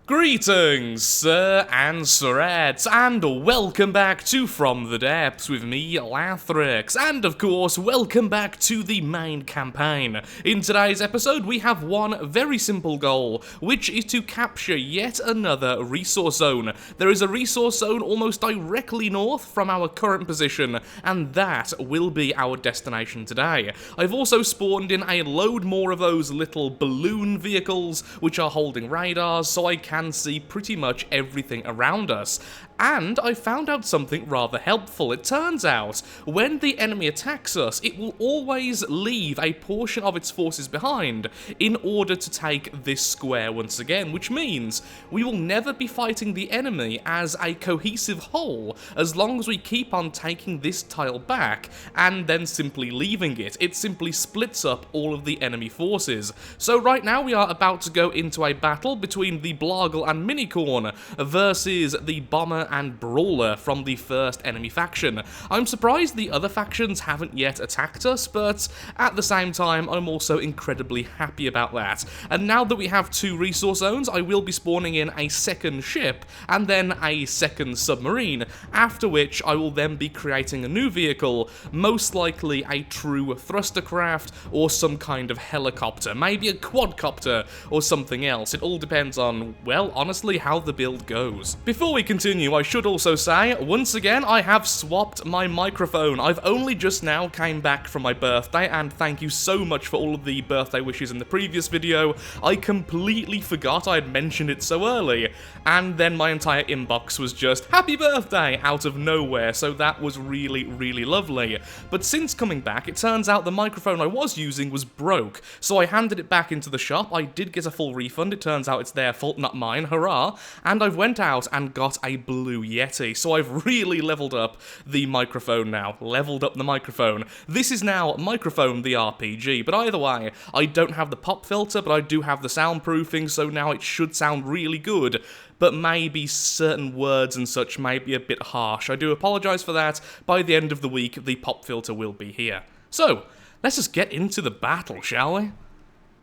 Greetings, sir and sirettes, and welcome back to From the Depths with me, Lathrix, and of course, welcome back to the main campaign. In today's episode, we have one very simple goal, which is to capture yet another resource zone. There is a resource zone almost directly north from our current position, and that will be our destination today. I've also spawned in a load more of those little balloon vehicles, which are holding radars, so I can see pretty much everything around us. And I found out something rather helpful. It turns out, when the enemy attacks us, it will always leave a portion of its forces behind in order to take this square once again, which means we will never be fighting the enemy as a cohesive whole as long as we keep on taking this tile back and then simply leaving it. It simply splits up all of the enemy forces. So right now we are about to go into a battle between the Blargle and Minicorn versus the Bomber and Brawler from the first enemy faction. I'm surprised the other factions haven't yet attacked us, but at the same time, I'm also incredibly happy about that. And now that we have two resource zones, I will be spawning in a second ship and then a second submarine, after which I will then be creating a new vehicle, most likely a true thruster craft or some kind of helicopter, maybe a quadcopter or something else. It all depends on, well, honestly, how the build goes. Before we continue, I should also say, once again, I have swapped my microphone. I've only just now came back from my birthday, and thank you so much for all of the birthday wishes in the previous video. I completely forgot I had mentioned it so early, and then my entire inbox was just, happy birthday, out of nowhere, so that was really, really lovely. But since coming back, it turns out the microphone I was using was broke, so I handed it back into the shop. I did get a full refund. It turns out it's their fault, not mine, hurrah, and I've went out and got a Blue Yeti, so I've really leveled up the microphone now. This is now Microphone the RPG, but either way, I don't have the pop filter, but I do have the soundproofing, so now it should sound really good, but maybe certain words and such may be a bit harsh. I do apologise for that. By the end of the week, the pop filter will be here. So, let's just get into the battle, shall we?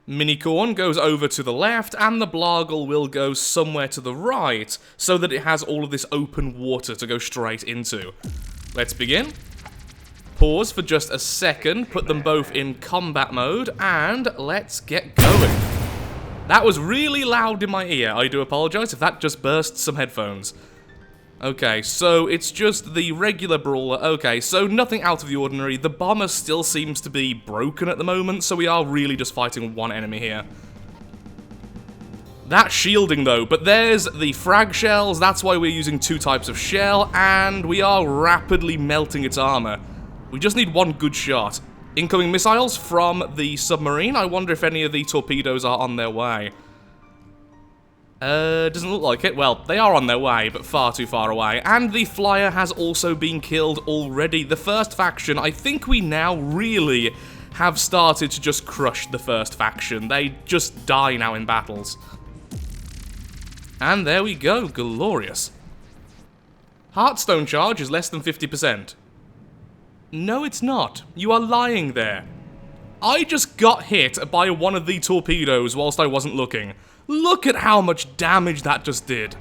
Minicorn goes over to the left, and the Blargle will go somewhere to the right, so that it has all of this open water to go straight into. Let's begin. Pause for just a second, put them both in combat mode, and let's get going. That was really loud in my ear. I do apologise if that just burst some headphones. Okay, so it's just the regular Brawler. Okay, so nothing out of the ordinary. The Bomber still seems to be broken at the moment, so we are really just fighting one enemy here. That's shielding though, but there's the frag shells. That's why we're using two types of shell, and we are rapidly melting its armor. We just need one good shot. Incoming missiles from the submarine. I wonder if any of the torpedoes are on their way. Doesn't look like it. Well, they are on their way, but far too far away. And the flyer has also been killed already. The first faction, I think we now really have started to just crush the first faction. They just die now in battles. And there we go, glorious. Heartstone charge is less than 50%. No, it's not. You are lying there. I just got hit by one of the torpedoes whilst I wasn't looking. Look at how much damage that just did.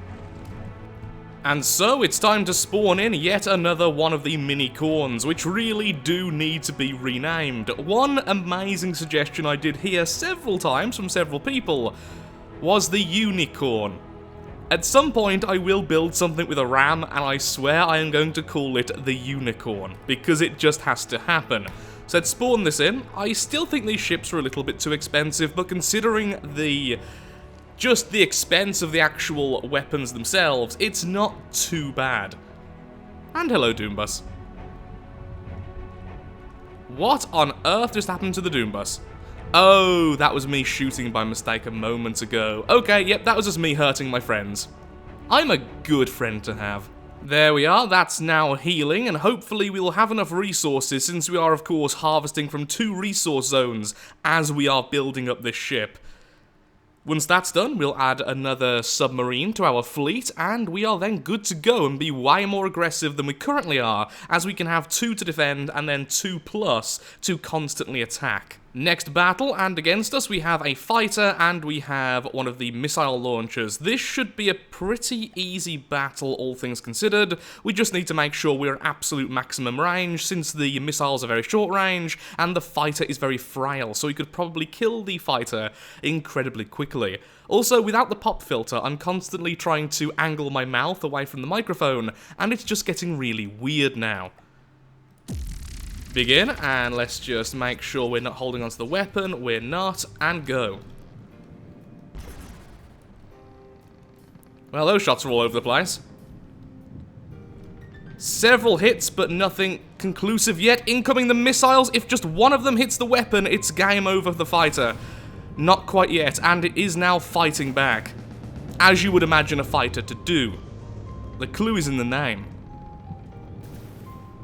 And so it's time to spawn in yet another one of the Minicorns, which really do need to be renamed. One amazing suggestion I did hear several times from several people was the Unicorn. At some point I will build something with a ram, and I swear I am going to call it the Unicorn, because it just has to happen. So let's spawn this in. I still think these ships are a little bit too expensive, but considering just the expense of the actual weapons themselves, it's not too bad. And hello, Doombus. What on earth just happened to the Doombus? Oh, that was me shooting by mistake a moment ago. Okay, yep, that was just me hurting my friends. I'm a good friend to have. There we are, that's now healing, and hopefully we'll have enough resources, since we are, of course, harvesting from two resource zones as we are building up this ship. Once that's done, we'll add another submarine to our fleet, and we are then good to go and be way more aggressive than we currently are, as we can have 2 to defend and then 2+ to constantly attack. Next battle, and against us we have a fighter and we have one of the missile launchers. This should be a pretty easy battle, all things considered. We just need to make sure we're at absolute maximum range, since the missiles are very short range and the fighter is very frail, so we could probably kill the fighter incredibly quickly. Also, without the pop filter, I'm constantly trying to angle my mouth away from the microphone, and it's just getting really weird now. Begin, and let's just make sure we're not holding onto the weapon. We're not, and go. Well, those shots are all over the place. Several hits, but nothing conclusive yet. Incoming the missiles. If just one of them hits the weapon, it's game over for the fighter. Not quite yet, and it is now fighting back, as you would imagine a fighter to do. The clue is in the name.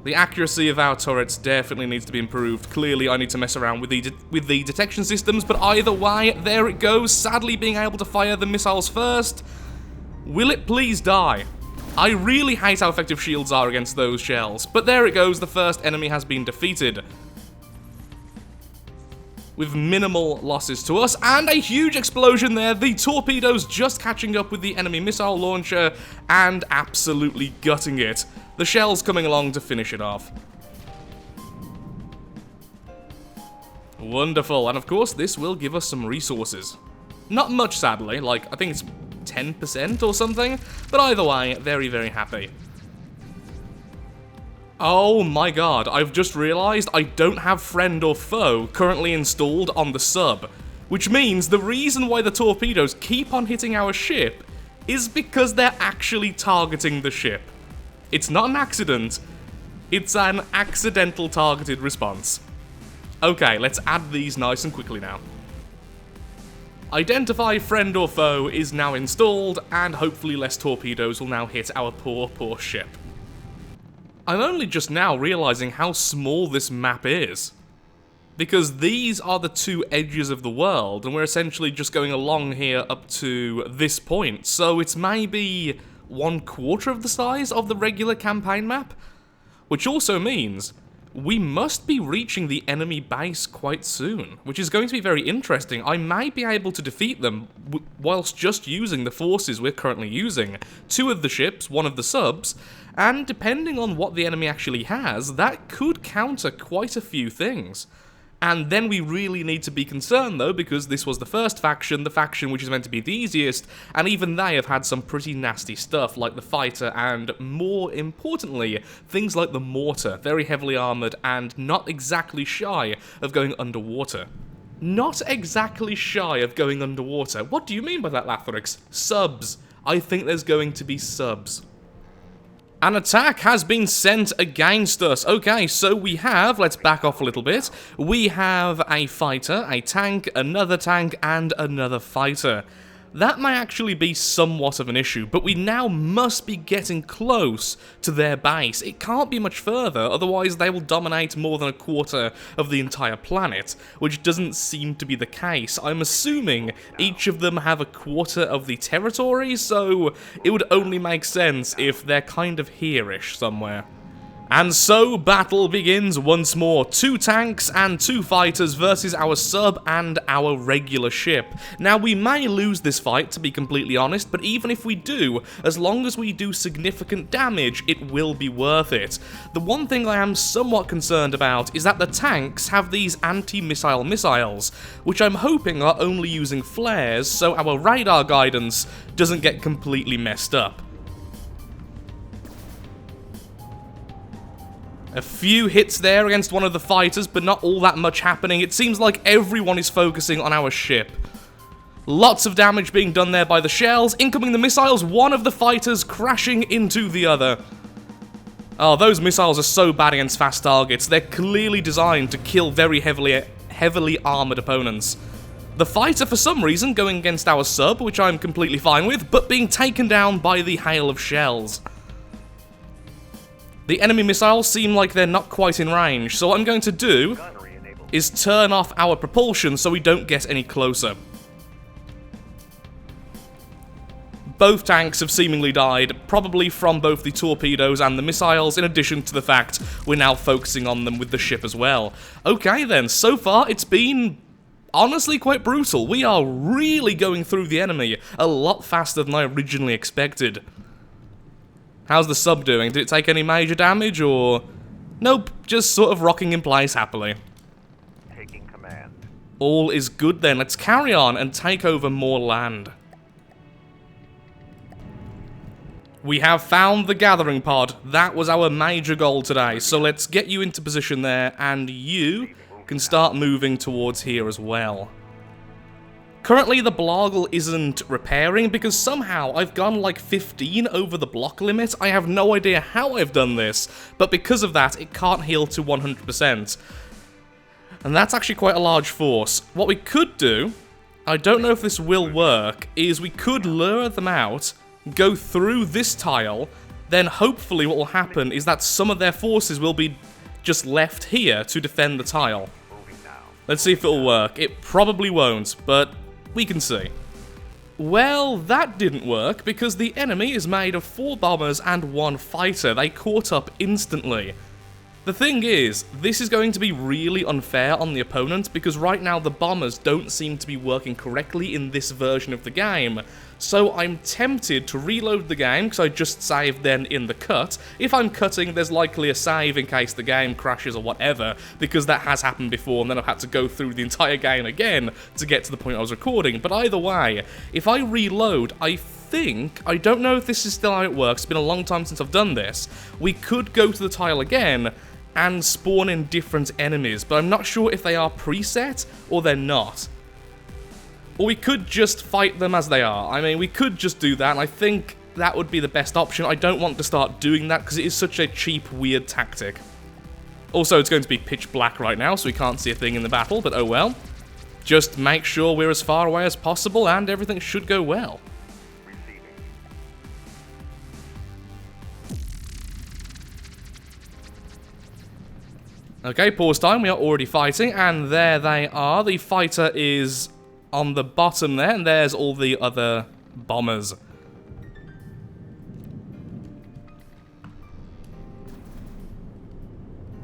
The accuracy of our turrets definitely needs to be improved. Clearly, I need to mess around with the detection systems, but either way, there it goes. Sadly, being able to fire the missiles first. Will it please die? I really hate how effective shields are against those shells, but there it goes. The first enemy has been defeated, with minimal losses to us, and a huge explosion there. The torpedoes just catching up with the enemy missile launcher and absolutely gutting it. The shells coming along to finish it off. Wonderful, and of course this will give us some resources. Not much, sadly, like I think it's 10% or something, but either way, very, very happy. Oh my god, I've just realised I don't have friend or foe currently installed on the sub, which means the reason why the torpedoes keep on hitting our ship is because they're actually targeting the ship. It's not an accident, it's an accidental targeted response. Okay, let's add these nice and quickly now. Identify friend or foe is now installed, and hopefully less torpedoes will now hit our poor, poor ship. I'm only just now realizing how small this map is, because these are the two edges of the world, and we're essentially just going along here up to this point, so it's maybe 1/4 of the size of the regular campaign map, which also means we must be reaching the enemy base quite soon, which is going to be very interesting. I may be able to defeat them whilst just using the forces we're currently using. 2 of the ships, 1 of the subs, and depending on what the enemy actually has, that could counter quite a few things. And then we really need to be concerned, though, because this was the first faction, the faction which is meant to be the easiest, and even they have had some pretty nasty stuff, like the fighter, and more importantly, things like the mortar, very heavily armoured, and not exactly shy of going underwater. Not exactly shy of going underwater. What do you mean by that, Lathrix? Subs. I think there's going to be subs. An attack has been sent against us. Okay, so we have, let's back off a little bit, we have a fighter, a tank, and another fighter. That may actually be somewhat of an issue, but we now must be getting close to their base. It can't be much further, otherwise they will dominate more than 1/4 of the entire planet, which doesn't seem to be the case. I'm assuming each of them have 1/4 of the territory, so it would only make sense if they're kind of here-ish somewhere. And so, battle begins once more. 2 tanks and 2 fighters versus our sub and our regular ship. Now, we may lose this fight, to be completely honest, but even if we do, as long as we do significant damage, it will be worth it. The one thing I am somewhat concerned about is that the tanks have these anti-missile missiles, which I'm hoping are only using flares, so our radar guidance doesn't get completely messed up. A few hits there against one of the fighters, but not all that much happening. It seems like everyone is focusing on our ship. Lots of damage being done there by the shells. Incoming the missiles, one of the fighters crashing into the other. Oh, those missiles are so bad against fast targets. They're clearly designed to kill very heavily armored opponents. The fighter, for some reason, going against our sub, which I'm completely fine with, but being taken down by the hail of shells. The enemy missiles seem like they're not quite in range, so what I'm going to do is turn off our propulsion so we don't get any closer. Both tanks have seemingly died, probably from both the torpedoes and the missiles, in addition to the fact we're now focusing on them with the ship as well. Okay then, so far it's been honestly quite brutal. We are really going through the enemy a lot faster than I originally expected. How's the sub doing? Did it take any major damage, or... Nope, just sort of rocking in place happily. Taking command. All is good then. Let's carry on and take over more land. We have found the gathering pod. That was our major goal today. So let's get you into position there, and you can start moving towards here as well. Currently, the brawler isn't repairing because somehow I've gone like 15 over the block limit. I have no idea how I've done this, but because of that, it can't heal to 100%. And that's actually quite a large force. What we could do, I don't know if this will work, is we could lure them out, go through this tile, then hopefully what will happen is that some of their forces will be just left here to defend the tile. Let's see if it'll work. It probably won't, but we can see. Well, that didn't work because the enemy is made of 4 bombers and 1 fighter. They caught up instantly. The thing is, this is going to be really unfair on the opponent because right now the bombers don't seem to be working correctly in this version of the game. So I'm tempted to reload the game because I just saved then in the cut. If I'm cutting, there's likely a save in case the game crashes or whatever, because that has happened before and then I've had to go through the entire game again to get to the point I was recording. But either way, if I reload, I don't know if this is still how it works, it's been a long time since I've done this, we could go to the tile again and spawn in different enemies, but I'm not sure if they are preset or they're not. Or we could just fight them as they are. I mean, we could just do that, and I think that would be the best option. I don't want to start doing that because it is such a cheap, weird tactic. Also, it's going to be pitch black right now, so we can't see a thing in the battle, but oh well. Just make sure we're as far away as possible, and everything should go well. Okay, pause time, we are already fighting, and there they are. The fighter is on the bottom there, and there's all the other bombers.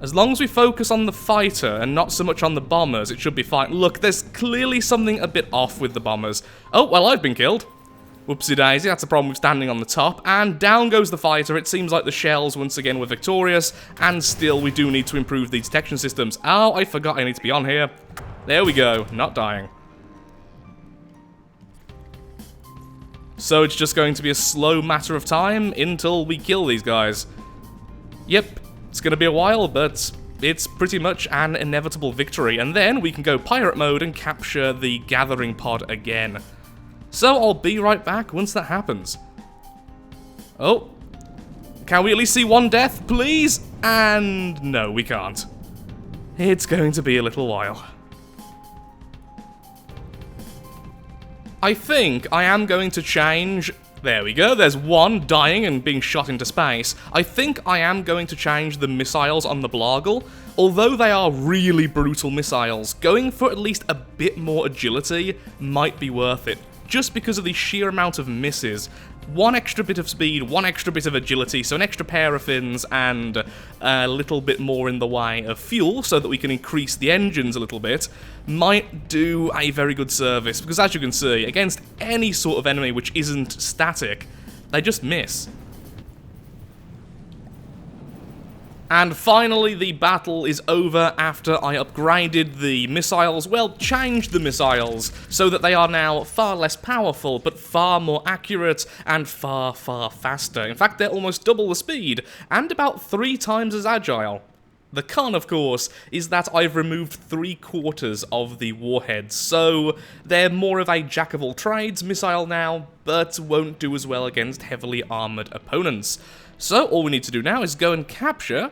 As long as we focus on the fighter and not so much on the bombers, it should be fine. Look, there's clearly something a bit off with the bombers. Oh, well, I've been killed. Whoopsie daisy, that's the problem with standing on the top. And down goes the fighter. It seems like the shells once again were victorious, and still we do need to improve the detection systems. Oh, I forgot I need to be on here. There we go, not dying. So it's just going to be a slow matter of time until we kill these guys. Yep, it's going to be a while, but it's pretty much an inevitable victory. And then we can go pirate mode and capture the gathering pod again. So I'll be right back once that happens. Oh, can we at least see one death, please? And no, we can't. It's going to be a little while. I think I am going to change... There we go, there's one dying and being shot into space. I think I am going to change the missiles on the brawler. Although they are really brutal missiles, going for at least a bit more agility might be worth it. Just because of the sheer amount of misses. One extra bit of speed, one extra bit of agility, so an extra pair of fins, and a little bit more in the way of fuel, so that we can increase the engines a little bit, might do a very good service. Because as you can see, against any sort of enemy which isn't static, they just miss. And finally, the battle is over after I upgraded the missiles, well, changed the missiles, so that they are now far less powerful, but far more accurate and far, far faster. In fact, they're almost double the speed, and about 3 times as agile. The con, of course, is that I've removed 3/4 of the warheads, so they're more of a jack-of-all-trades missile now, but won't do as well against heavily armoured opponents. So all we need to do now is go and capture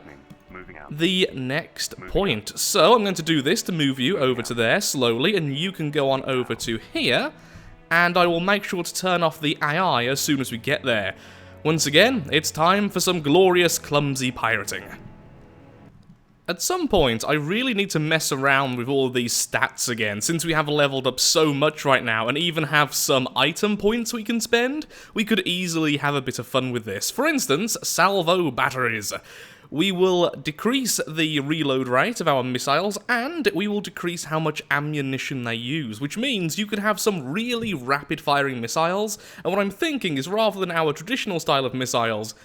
the next point. So I'm going to do this to move you over to there slowly, and you can go on over to here, and I will make sure to turn off the AI as soon as we get there. Once again, it's time for some glorious clumsy pirating. At some point, I really need to mess around with all of these stats again, since we have leveled up so much right now, and even have some item points we can spend. We could easily have a bit of fun with this. For instance, salvo batteries. We will decrease the reload rate of our missiles, and we will decrease how much ammunition they use, which means you could have some really rapid-firing missiles, and what I'm thinking is rather than our traditional style of missiles,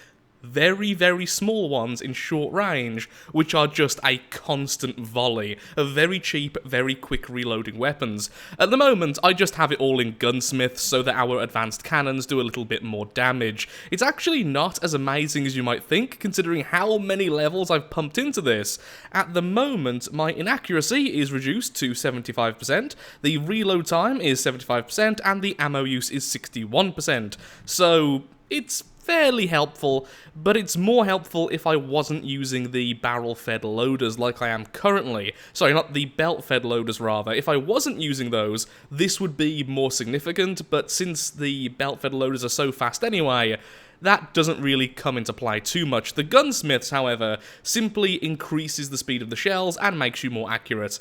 very, very small ones in short range, which are just a constant volley of very cheap, very quick reloading weapons. At the moment, I just have it all in gunsmiths so that our advanced cannons do a little bit more damage. It's actually not as amazing as you might think, considering how many levels I've pumped into this. At the moment, my inaccuracy is reduced to 75%, the reload time is 75%, and the ammo use is 61%. So, it's fairly helpful, but it's more helpful if I wasn't using the barrel-fed loaders like I am currently. Sorry, not the belt-fed loaders, rather. If I wasn't using those, this would be more significant, but since the belt-fed loaders are so fast anyway, that doesn't really come into play too much. The gunsmiths, however, simply increases the speed of the shells and makes you more accurate,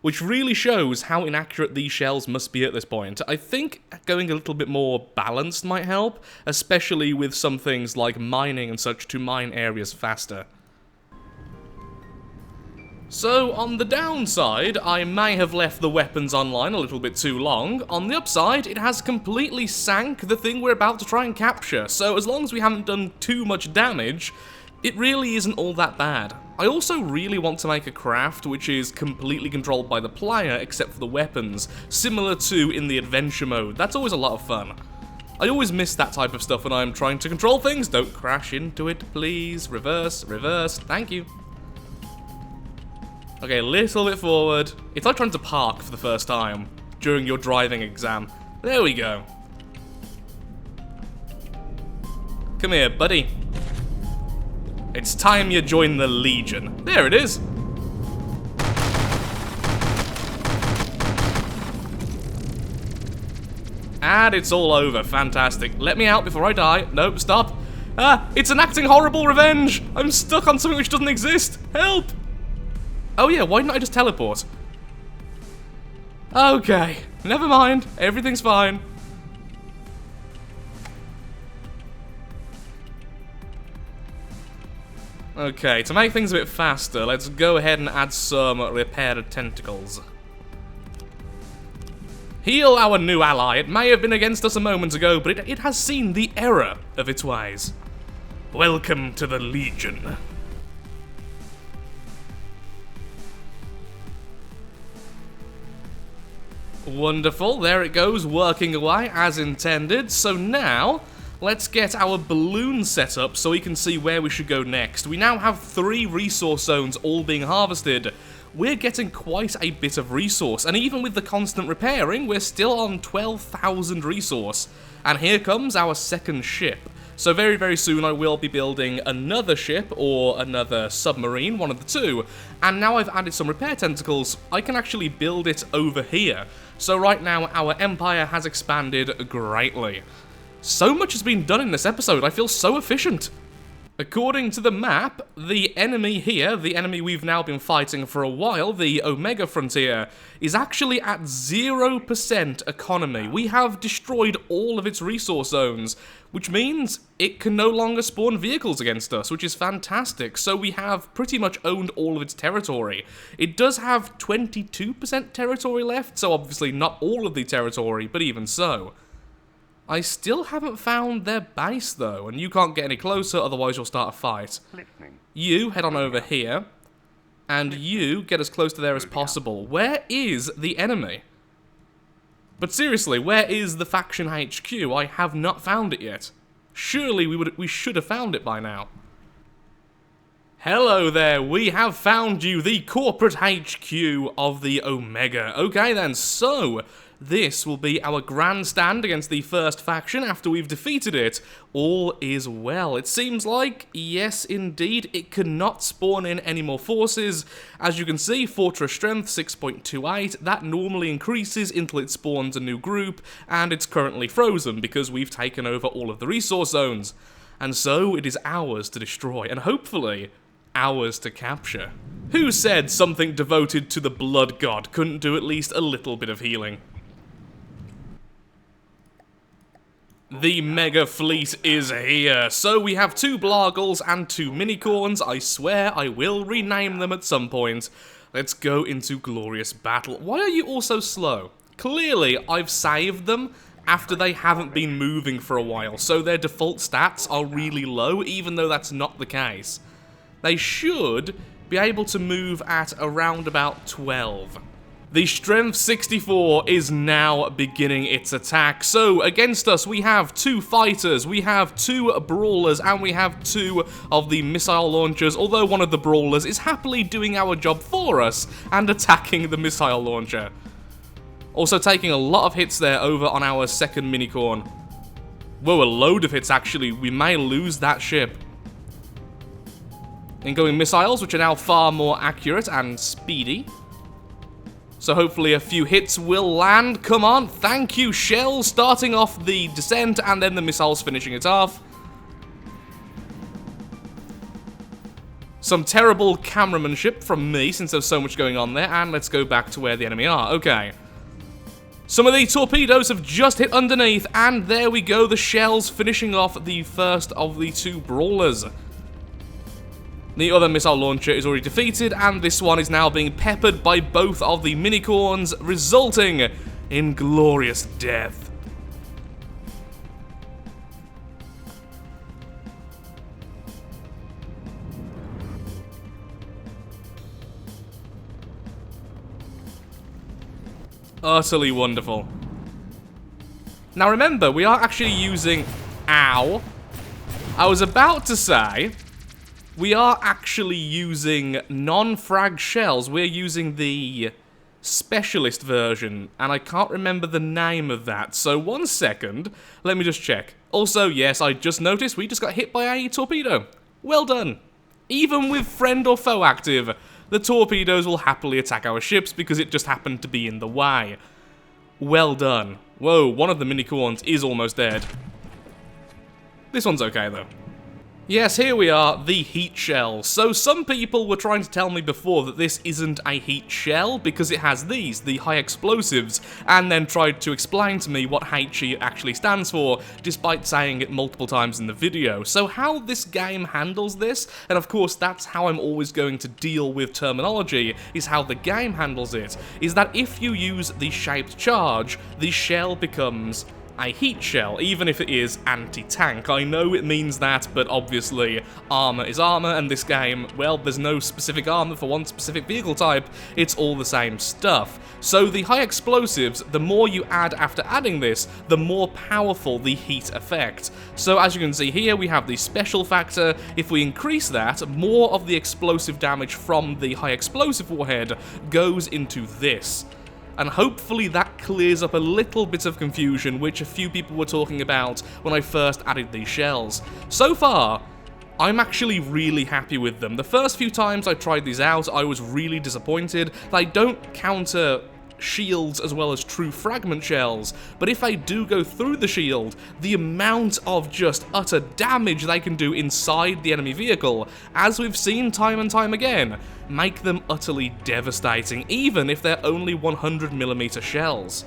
which really shows how inaccurate these shells must be at this point. I think going a little bit more balanced might help, especially with some things like mining and such to mine areas faster. So, on the downside, I may have left the weapons online a little bit too long. On the upside, it has completely sank the thing we're about to try and capture, so as long as we haven't done too much damage, it really isn't all that bad. I also really want to make a craft which is completely controlled by the player except for the weapons, similar to in the adventure mode. That's always a lot of fun. I always miss that type of stuff when I'm trying to control things. Don't crash into it, please. Reverse, reverse, thank you. Okay, a little bit forward. It's like trying to park for the first time during your driving exam. There we go. Come here, buddy. It's time you join the Legion. There it is. And it's all over. Fantastic. Let me out before I die. Nope, stop. Ah, it's enacting horrible revenge. I'm stuck on something which doesn't exist. Help. Oh yeah, why didn't I just teleport? Okay, never mind. Everything's fine. Okay, to make things a bit faster, let's go ahead and add some repair tentacles. Heal our new ally. It may have been against us a moment ago, but it has seen the error of its ways. Welcome to the Legion. Wonderful, there it goes, working away as intended. So now, let's get our balloon set up so we can see where we should go next. We now have 3 resource zones all being harvested. We're getting quite a bit of resource, and even with the constant repairing, we're still on 12,000 resource. And here comes our second ship. So very, very soon I will be building another ship, or another submarine, one of the two. And now I've added some repair tentacles, I can actually build it over here. So right now our empire has expanded greatly. So much has been done in this episode, I feel so efficient. According to the map, the enemy here, the enemy we've now been fighting for a while, the Omega Frontier, is actually at 0% economy. We have destroyed all of its resource zones, which means it can no longer spawn vehicles against us, which is fantastic. So we have pretty much owned all of its territory. It does have 22% territory left, so obviously not all of the territory, but even so. I still haven't found their base, though, and you can't get any closer, otherwise you'll start a fight. You head on over here, and you get as close to there as possible. Where is the enemy? But seriously, where is the faction HQ? I have not found it yet. Surely we should have found it by now. Hello there, we have found you, the corporate HQ of the Omega. Okay then, so this will be our grandstand against the first faction after we've defeated it. All is well. It seems like, yes indeed, it cannot spawn in any more forces. As you can see, Fortress Strength 6.28, that normally increases until it spawns a new group, and it's currently frozen because we've taken over all of the resource zones. And so it is ours to destroy, and hopefully hours to capture. Who said something devoted to the blood god couldn't do at least a little bit of healing? The mega fleet is here. So we have 2 blargles and 2 minicorns. I swear I will rename them at some point. Let's go into glorious battle. Why are you all so slow? Clearly, I've saved them after they haven't been moving for a while, so their default stats are really low, even though that's not the case. They should be able to move at around about 12. The Strength 64 is now beginning its attack. So, against us, we have 2 fighters, we have 2 brawlers, and we have 2 of the missile launchers, although one of the brawlers is happily doing our job for us and attacking the missile launcher. Also taking a lot of hits there over on our second minicorn. Whoa, a load of hits actually. We may lose that ship. Incoming missiles, which are now far more accurate and speedy. So hopefully a few hits will land. Come on, thank you, shells, starting off the descent and then the missiles finishing it off. Some terrible cameramanship from me since there's so much going on there, and let's go back to where the enemy are. Okay. Some of the torpedoes have just hit underneath, and there we go, the shells finishing off the first of the 2 brawlers. The other missile launcher is already defeated, and this one is now being peppered by both of the minicorns, resulting in glorious death. Utterly wonderful. Now remember, we are actually using... Ow. I was about to say... We are actually using non-frag shells. We're using the specialist version, and I can't remember the name of that. So 1 second, let me just check. Also, yes, I just noticed we just got hit by a torpedo. Well done. Even with friend or foe active, the torpedoes will happily attack our ships because it just happened to be in the way. Well done. Whoa, one of the minicorns is almost dead. This one's okay, though. Yes, here we are, the heat shell. So some people were trying to tell me before that this isn't a heat shell because it has these, the high explosives, and then tried to explain to me what HE actually stands for, despite saying it multiple times in the video. So how this game handles this, and of course that's how I'm always going to deal with terminology, is how the game handles it, is that if you use the shaped charge, the shell becomes a heat shell, even if it is anti-tank. I know it means that, but obviously armor is armor, and this game, well, there's no specific armor for one specific vehicle type, it's all the same stuff. So the high explosives, the more you add after adding this, the more powerful the heat effect. So as you can see here, we have the special factor. If we increase that, more of the explosive damage from the high explosive warhead goes into this. And hopefully that clears up a little bit of confusion, which a few people were talking about when I first added these shells. So far, I'm actually really happy with them. The first few times I tried these out, I was really disappointed. They don't counter shields as well as true fragment shells, but if they do go through the shield, the amount of just utter damage they can do inside the enemy vehicle, as we've seen time and time again, make them utterly devastating, even if they're only 100mm shells.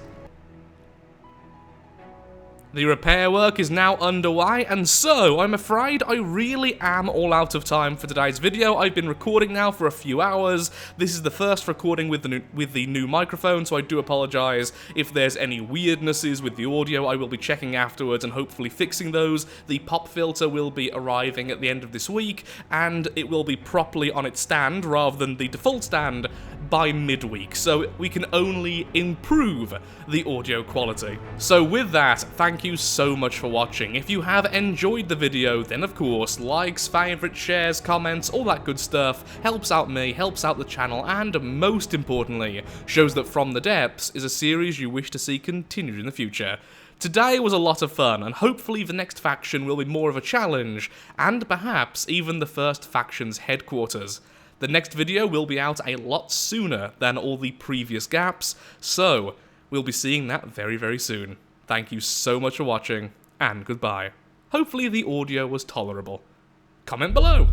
The repair work is now underway, and so I'm afraid I really am all out of time for today's video. I've been recording now for a few hours. This is the first recording with the new microphone, so I do apologise if there's any weirdnesses with the audio. I will be checking afterwards and hopefully fixing those. The pop filter will be arriving at the end of this week, and it will be properly on its stand rather than the default stand by midweek, so we can only improve the audio quality. So with that, thank you so much for watching. If you have enjoyed the video, then of course, likes, favourites, shares, comments, all that good stuff helps out me, helps out the channel, and most importantly, shows that From the Depths is a series you wish to see continued in the future. Today was a lot of fun, and hopefully the next faction will be more of a challenge, and perhaps even the first faction's headquarters. The next video will be out a lot sooner than all the previous gaps, so we'll be seeing that very, very soon. Thank you so much for watching, and goodbye. Hopefully the audio was tolerable. Comment below!